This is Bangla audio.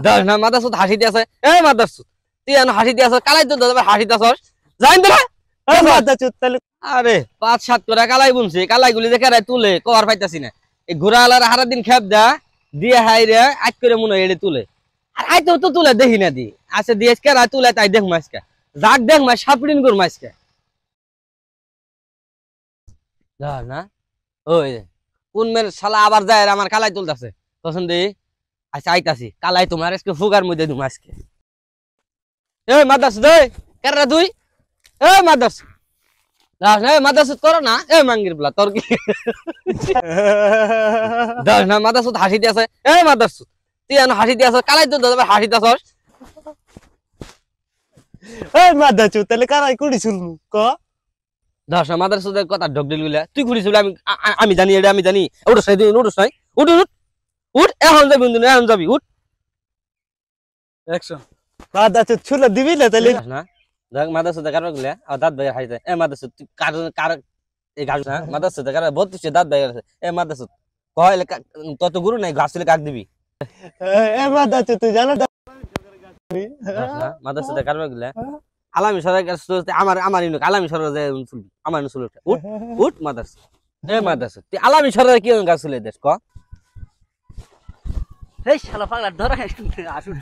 দশ না মাথা সুদ হাসিতে আছে এই মাদার সুদ তুই এখন হাসিতে আছ কালাই তো হাসিতে আছস জানি তো মাথা চুত তাহলে আরে 5-7 করে কালাই বুনছি কালাই গুলি দেখে তুলে কভার পাইতাছি না এই ঘোড়া আলার হারা দিন খেপ দা দিয়ে হাই রে আজ করে মনে এড়ে তুলে আর আই তো তুলে দেখি না দি আচ্ছা দিয়ে কে রাত তুলে তাই দেখ মাছকে যাক দেখ মাছ সাপড়িন কর মাছকে না ওই কোন মের শালা আবার যায় আমার কালাই তুলতাছে তখন দি আচ্ছা আইতাছি কালাই তোমার আজকে ফুগার মধ্যে দু মাছকে এই মাদাস দে কেরা তুই এই মাদাস না মাদাস করো না এই মাঙ্গির বলা তোর কি দশ না মাদাস হাসিতে আছে এই মাদাস তুই এখন হাসিতে আছ কালাই তো হাসিতে আছস এই মাথা চুত তাহলে কারাই কুড়ি শুনমু ক দশ না মাদার সুদের কথা ঢকঢিল গুলা তুই ঘুরিছিল আমি জানি এটা আমি জানি উঠ সাই উঠ সাই উঠ উঠ উঠ এখন যাবি বন্ধু এখন যাবি উঠ অ্যাকশন মাথা চুত ছুলে দিবি না তাহলে না দেখ মাদার সুদের কারবার গুলা আর দাঁত বাইরে হাসিতে এ মাদার সুদ তুই কার এই গাছ না মাদার সুদের কারবার বহুত কিছু দাঁত বাইরে আছে এ মাদার সুদ কইলে তত গুরু নাই গাছলে কাক দিবি এ মাথা চুত তুই জানো মাদার সুদের কারবার গুলা আলামি সরাই আমার আমার আলামি সরাই যায় আমার চুল উঠ উঠ মাদার এ মাদার তুই আলামি সরাই কি গাছ চুলে দেশ ক এই শালা পাগলা ধরা আসুন